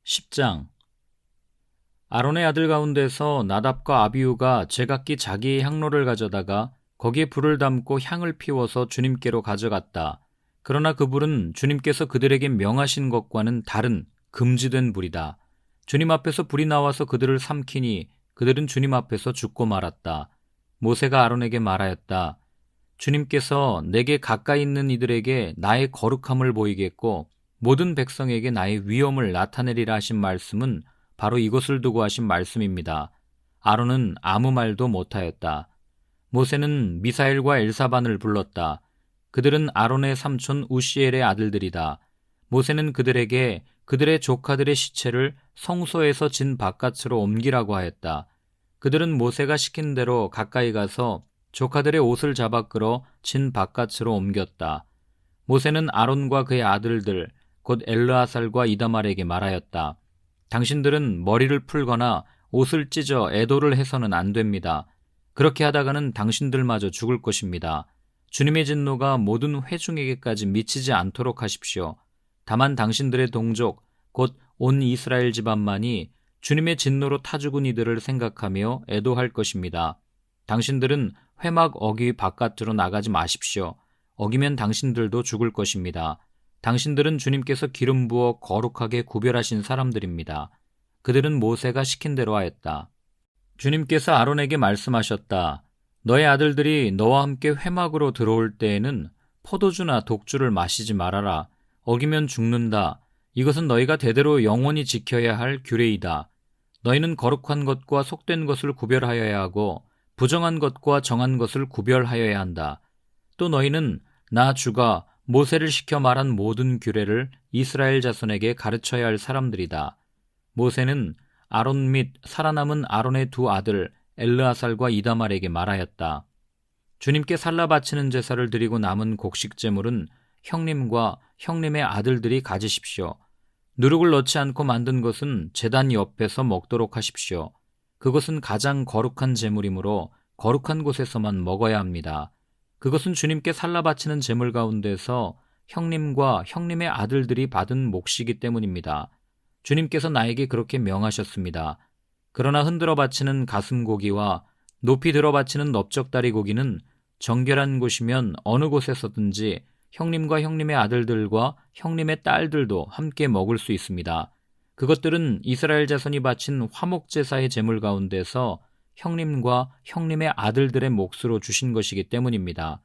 10장. 아론의 아들 가운데서 나답과 아비후가 제각기 자기의 향로를 가져다가 거기에 불을 담고 향을 피워서 주님께로 가져갔다. 그러나 그 불은 주님께서 그들에게 명하신 것과는 다른 금지된 불이다. 주님 앞에서 불이 나와서 그들을 삼키니 그들은 주님 앞에서 죽고 말았다. 모세가 아론에게 말하였다. 주님께서 내게 가까이 있는 이들에게 나의 거룩함을 보이겠고 모든 백성에게 나의 위엄을 나타내리라 하신 말씀은 바로 이것을 두고 하신 말씀입니다. 아론은 아무 말도 못하였다. 모세는 미사엘과 엘사반을 불렀다. 그들은 아론의 삼촌 우시엘의 아들들이다. 모세는 그들에게 그들의 조카들의 시체를 성소에서 진 바깥으로 옮기라고 하였다. 그들은 모세가 시킨 대로 가까이 가서 조카들의 옷을 잡아 끌어 진 바깥으로 옮겼다. 모세는 아론과 그의 아들들 곧 엘르아살과 이다말에게 말하였다. 당신들은 머리를 풀거나 옷을 찢어 애도를 해서는 안 됩니다. 그렇게 하다가는 당신들마저 죽을 것입니다. 주님의 진노가 모든 회중에게까지 미치지 않도록 하십시오. 다만 당신들의 동족 곧 온 이스라엘 집안만이 주님의 진노로 타 죽은 이들을 생각하며 애도할 것입니다. 당신들은 회막 어귀 바깥으로 나가지 마십시오. 어기면 당신들도 죽을 것입니다. 당신들은 주님께서 기름 부어 거룩하게 구별하신 사람들입니다. 그들은 모세가 시킨 대로 하였다. 주님께서 아론에게 말씀하셨다. 너의 아들들이 너와 함께 회막으로 들어올 때에는 포도주나 독주를 마시지 말아라. 어기면 죽는다. 이것은 너희가 대대로 영원히 지켜야 할 규례이다. 너희는 거룩한 것과 속된 것을 구별하여야 하고 부정한 것과 정한 것을 구별하여야 한다. 또 너희는 나 주가 모세를 시켜 말한 모든 규례를 이스라엘 자손에게 가르쳐야 할 사람들이다. 모세는 아론 및 살아남은 아론의 두 아들 엘르아살과 이다말에게 말하였다. 주님께 살라 바치는 제사를 드리고 남은 곡식 제물은 형님과 형님의 아들들이 가지십시오. 누룩을 넣지 않고 만든 것은 제단 옆에서 먹도록 하십시오. 그것은 가장 거룩한 제물이므로 거룩한 곳에서만 먹어야 합니다. 그것은 주님께 살라 바치는 제물 가운데서 형님과 형님의 아들들이 받은 몫이기 때문입니다. 주님께서 나에게 그렇게 명하셨습니다. 그러나 흔들어 바치는 가슴고기와 높이 들어 바치는 넓적다리 고기는 정결한 곳이면 어느 곳에서든지 형님과 형님의 아들들과 형님의 딸들도 함께 먹을 수 있습니다. 그것들은 이스라엘 자손이 바친 화목제사의 제물 가운데서 형님과 형님의 아들들의 몫으로 주신 것이기 때문입니다.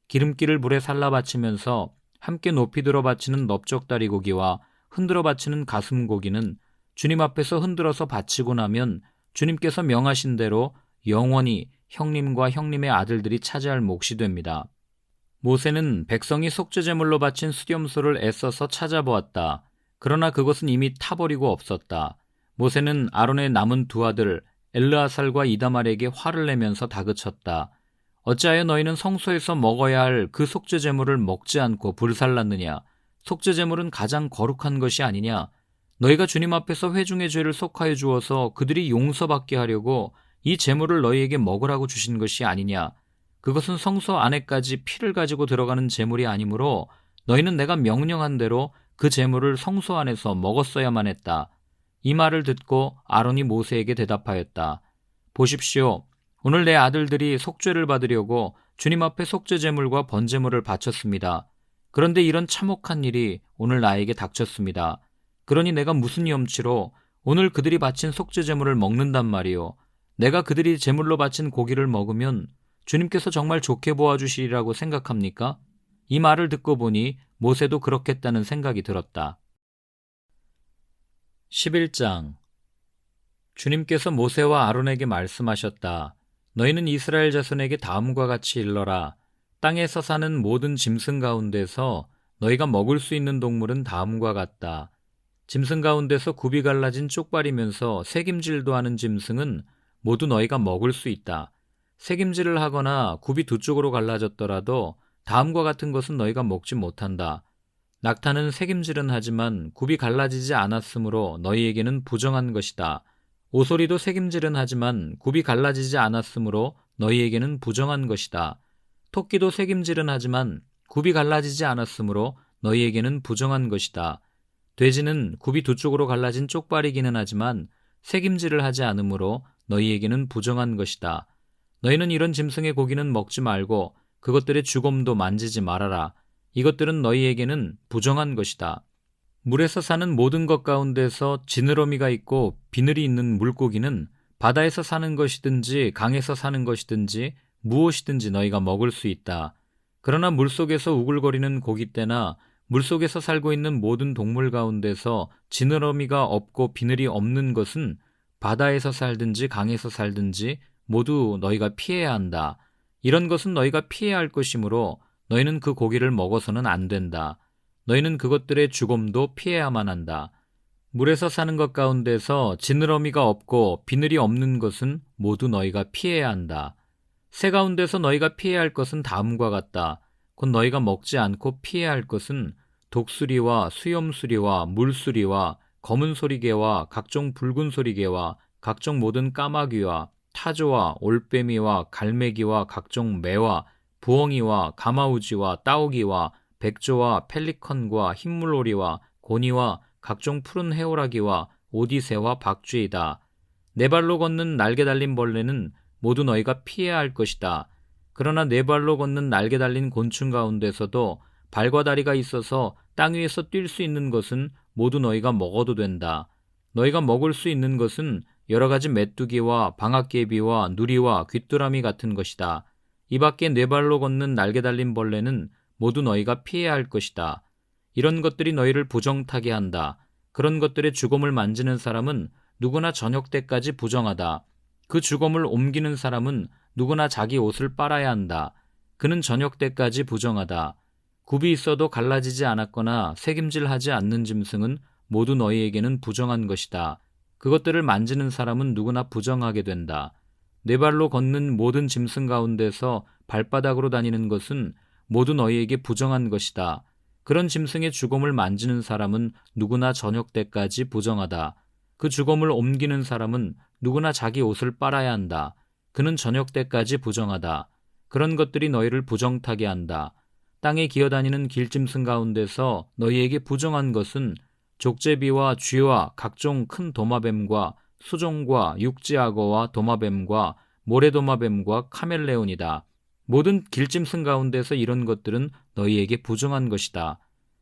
기름기를 불에 살라 바치면서 함께 높이 들어 바치는 넓적다리 고기와 흔들어 바치는 가슴 고기는 주님 앞에서 흔들어서 바치고 나면 주님께서 명하신 대로 영원히 형님과 형님의 아들들이 차지할 몫이 됩니다. 모세는 백성이 속죄제물로 바친 수렴소를 애써서 찾아보았다. 그러나 그것은 이미 타버리고 없었다. 모세는 아론의 남은 두 아들 엘르아살과 이다말에게 화를 내면서 다그쳤다. 어찌하여 너희는 성소에서 먹어야 할 그 속죄제물을 먹지 않고 불살랐느냐? 속죄제물은 가장 거룩한 것이 아니냐? 너희가 주님 앞에서 회중의 죄를 속하여 주어서 그들이 용서받게 하려고 이 제물을 너희에게 먹으라고 주신 것이 아니냐? 그것은 성소 안에까지 피를 가지고 들어가는 제물이 아니므로 너희는 내가 명령한 대로 그 제물을 성소 안에서 먹었어야만 했다. 이 말을 듣고 아론이 모세에게 대답하였다. 보십시오. 오늘 내 아들들이 속죄를 받으려고 주님 앞에 속죄 제물과 번제물을 바쳤습니다. 그런데 이런 참혹한 일이 오늘 나에게 닥쳤습니다. 그러니 내가 무슨 염치로 오늘 그들이 바친 속죄 제물을 먹는단 말이요. 내가 그들이 제물로 바친 고기를 먹으면 주님께서 정말 좋게 보아주시리라고 생각합니까? 이 말을 듣고 보니 모세도 그렇겠다는 생각이 들었다. 11장. 주님께서 모세와 아론에게 말씀하셨다. 너희는 이스라엘 자손에게 다음과 같이 일러라. 땅에서 사는 모든 짐승 가운데서 너희가 먹을 수 있는 동물은 다음과 같다. 짐승 가운데서 굽이 갈라진 쪽발이면서 새김질도 하는 짐승은 모두 너희가 먹을 수 있다. 새김질을 하거나 굽이 두 쪽으로 갈라졌더라도 다음과 같은 것은 너희가 먹지 못한다. 낙타는 새김질은 하지만 굽이 갈라지지 않았으므로 너희에게는 부정한 것이다. 오소리도 새김질은 하지만 굽이 갈라지지 않았으므로 너희에게는 부정한 것이다. 토끼도 새김질은 하지만 굽이 갈라지지 않았으므로 너희에게는 부정한 것이다. 돼지는 굽이 두 쪽으로 갈라진 쪽발이기는 하지만 새김질을 하지 않으므로 너희에게는 부정한 것이다. 너희는 이런 짐승의 고기는 먹지 말고 그것들의 주검도 만지지 말아라. 이것들은 너희에게는 부정한 것이다. 물에서 사는 모든 것 가운데서 지느러미가 있고 비늘이 있는 물고기는 바다에서 사는 것이든지 강에서 사는 것이든지 무엇이든지 너희가 먹을 수 있다. 그러나 물속에서 우글거리는 고깃대나 물속에서 살고 있는 모든 동물 가운데서 지느러미가 없고 비늘이 없는 것은 바다에서 살든지 강에서 살든지 모두 너희가 피해야 한다. 이런 것은 너희가 피해야 할 것이므로 너희는 그 고기를 먹어서는 안 된다. 너희는 그것들의 주검도 피해야만 한다. 물에서 사는 것 가운데서 지느러미가 없고 비늘이 없는 것은 모두 너희가 피해야 한다. 새 가운데서 너희가 피해야 할 것은 다음과 같다. 곧 너희가 먹지 않고 피해야 할 것은 독수리와 수염수리와 물수리와 검은소리개와 각종 붉은소리개와 각종 모든 까마귀와 타조와 올빼미와 갈매기와 각종 매와 부엉이와 가마우지와 따오기와 백조와 펠리컨과 흰물오리와 고니와 각종 푸른 해오라기와 오디새와 박쥐이다. 네 발로 걷는 날개 달린 벌레는 모두 너희가 피해야 할 것이다. 그러나 네 발로 걷는 날개 달린 곤충 가운데서도 발과 다리가 있어서 땅 위에서 뛸 수 있는 것은 모두 너희가 먹어도 된다. 너희가 먹을 수 있는 것은 여러 가지 메뚜기와 방앗개비와 누리와 귀뚜라미 같은 것이다. 이 밖에 네 발로 걷는 날개 달린 벌레는 모두 너희가 피해야 할 것이다. 이런 것들이 너희를 부정타게 한다. 그런 것들의 주검을 만지는 사람은 누구나 저녁 때까지 부정하다. 그 주검을 옮기는 사람은 누구나 자기 옷을 빨아야 한다. 그는 저녁 때까지 부정하다. 굽이 있어도 갈라지지 않았거나 새김질하지 않는 짐승은 모두 너희에게는 부정한 것이다. 그것들을 만지는 사람은 누구나 부정하게 된다. 네 발로 걷는 모든 짐승 가운데서 발바닥으로 다니는 것은 모두 너희에게 부정한 것이다. 그런 짐승의 주검을 만지는 사람은 누구나 저녁 때까지 부정하다. 그 주검을 옮기는 사람은 누구나 자기 옷을 빨아야 한다. 그는 저녁 때까지 부정하다. 그런 것들이 너희를 부정타게 한다. 땅에 기어다니는 길짐승 가운데서 너희에게 부정한 것은 족제비와 쥐와 각종 큰 도마뱀과 수종과 육지악어와 도마뱀과 모래도마뱀과 카멜레온이다. 모든 길짐승 가운데서 이런 것들은 너희에게 부정한 것이다.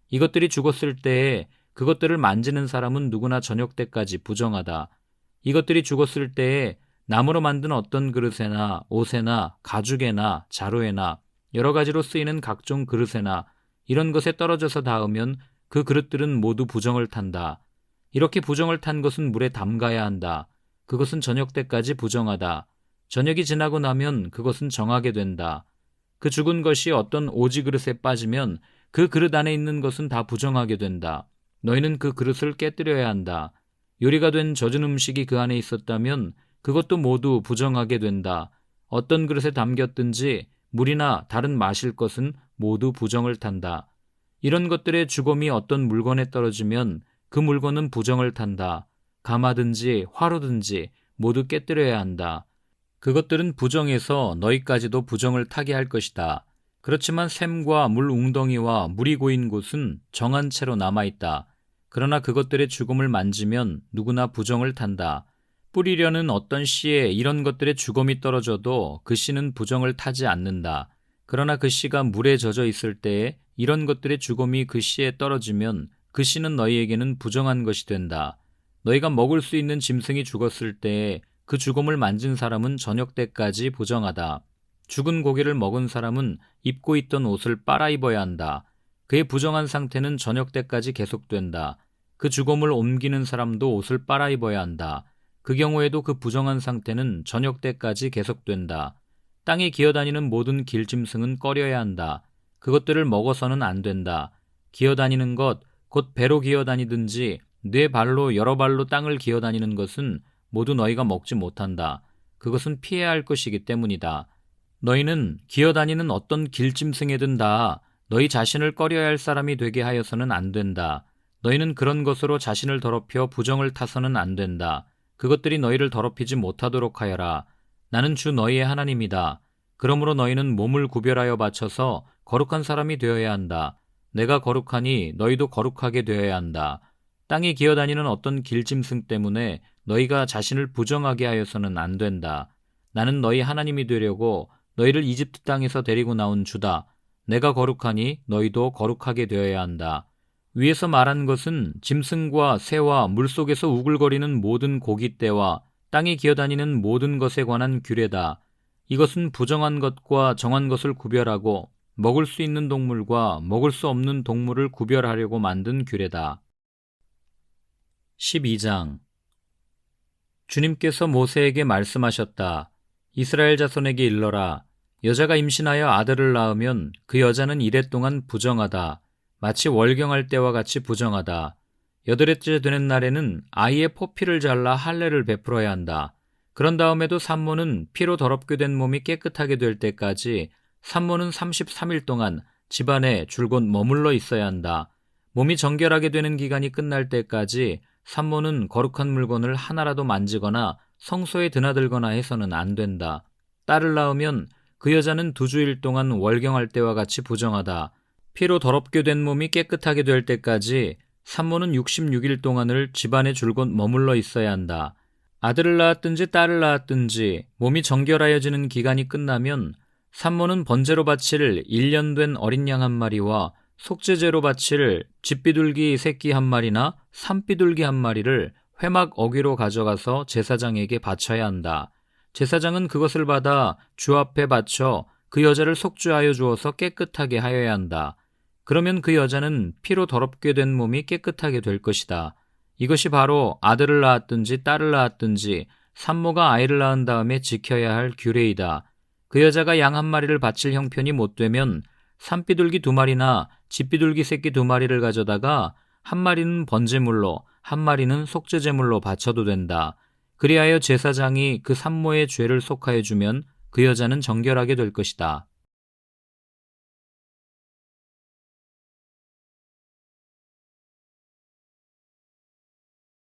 이것들이 죽었을 때에 그것들을 만지는 사람은 누구나 저녁 때까지 부정하다. 이것들이 죽었을 때에 나무로 만든 어떤 그릇에나 옷에나 가죽에나 자루에나 여러 가지로 쓰이는 각종 그릇에나 이런 것에 떨어져서 닿으면 그 그릇들은 모두 부정을 탄다. 이렇게 부정을 탄 것은 물에 담가야 한다. 그것은 저녁 때까지 부정하다. 저녁이 지나고 나면 그것은 정하게 된다. 그 죽은 것이 어떤 오지 그릇에 빠지면 그 그릇 안에 있는 것은 다 부정하게 된다. 너희는 그 그릇을 깨뜨려야 한다. 요리가 된 젖은 음식이 그 안에 있었다면 그것도 모두 부정하게 된다. 어떤 그릇에 담겼든지 물이나 다른 마실 것은 모두 부정을 탄다. 이런 것들의 주검이 어떤 물건에 떨어지면 그 물건은 부정을 탄다. 가마든지 화로든지 모두 깨뜨려야 한다. 그것들은 부정해서 너희까지도 부정을 타게 할 것이다. 그렇지만 샘과 물 웅덩이와 물이 고인 곳은 정한 채로 남아있다. 그러나 그것들의 주검을 만지면 누구나 부정을 탄다. 뿌리려는 어떤 씨에 이런 것들의 주검이 떨어져도 그 씨는 부정을 타지 않는다. 그러나 그 씨가 물에 젖어 있을 때에 이런 것들의 주검이 그 씨에 떨어지면 그 씨는 너희에게는 부정한 것이 된다. 너희가 먹을 수 있는 짐승이 죽었을 때에 그 주검을 만진 사람은 저녁 때까지 부정하다. 죽은 고기를 먹은 사람은 입고 있던 옷을 빨아 입어야 한다. 그의 부정한 상태는 저녁 때까지 계속된다. 그 주검을 옮기는 사람도 옷을 빨아 입어야 한다. 그 경우에도 그 부정한 상태는 저녁 때까지 계속된다. 땅에 기어다니는 모든 길짐승은 꺼려야 한다. 그것들을 먹어서는 안 된다. 기어다니는 것, 곧 배로 기어다니든지 네 발로 여러 발로 땅을 기어다니는 것은 모두 너희가 먹지 못한다. 그것은 피해야 할 것이기 때문이다. 너희는 기어다니는 어떤 길짐승이든 다 너희 자신을 꺼려야 할 사람이 되게 하여서는 안 된다. 너희는 그런 것으로 자신을 더럽혀 부정을 타서는 안 된다. 그것들이 너희를 더럽히지 못하도록 하여라. 나는 주 너희의 하나님이다. 그러므로 너희는 몸을 구별하여 바쳐서 거룩한 사람이 되어야 한다. 내가 거룩하니 너희도 거룩하게 되어야 한다. 땅에 기어다니는 어떤 길짐승 때문에 너희가 자신을 부정하게 하여서는 안 된다. 나는 너희 하나님이 되려고 너희를 이집트 땅에서 데리고 나온 주다. 내가 거룩하니 너희도 거룩하게 되어야 한다. 위에서 말한 것은 짐승과 새와 물속에서 우글거리는 모든 고깃대와 땅에 기어다니는 모든 것에 관한 규례다. 이것은 부정한 것과 정한 것을 구별하고 먹을 수 있는 동물과 먹을 수 없는 동물을 구별하려고 만든 규례다. 12장 주님께서 모세에게 말씀하셨다. 이스라엘 자손에게 일러라. 여자가 임신하여 아들을 낳으면 그 여자는 이레 동안 부정하다. 마치 월경할 때와 같이 부정하다. 8회째 되는 날에는 아이의 포피를 잘라 할례를 베풀어야 한다. 그런 다음에도 산모는 피로 더럽게 된 몸이 깨끗하게 될 때까지 산모는 33일 동안 집안에 줄곧 머물러 있어야 한다. 몸이 정결하게 되는 기간이 끝날 때까지 산모는 거룩한 물건을 하나라도 만지거나 성소에 드나들거나 해서는 안 된다. 딸을 낳으면 그 여자는 2주일 동안 월경할 때와 같이 부정하다. 피로 더럽게 된 몸이 깨끗하게 될 때까지 산모는 66일 동안을 집안에 줄곧 머물러 있어야 한다. 아들을 낳았든지 딸을 낳았든지 몸이 정결하여지는 기간이 끝나면 산모는 번제로 바칠 1년 된 어린 양 한 마리와 속죄제로 바칠 쥐비둘기 새끼 한 마리나 산비둘기 한 마리를 회막 어귀로 가져가서 제사장에게 바쳐야 한다. 제사장은 그것을 받아 주 앞에 바쳐 그 여자를 속죄하여 주어서 깨끗하게 하여야 한다. 그러면 그 여자는 피로 더럽게 된 몸이 깨끗하게 될 것이다. 이것이 바로 아들을 낳았든지 딸을 낳았든지 산모가 아이를 낳은 다음에 지켜야 할 규례이다. 그 여자가 양 한 마리를 바칠 형편이 못 되면 산비둘기 2마리나 쥐비둘기 새끼 2마리를 가져다가 한 마리는 번제물로 한 마리는 속죄제물로 바쳐도 된다. 그리하여 제사장이 그 산모의 죄를 속하여 주면 그 여자는 정결하게 될 것이다.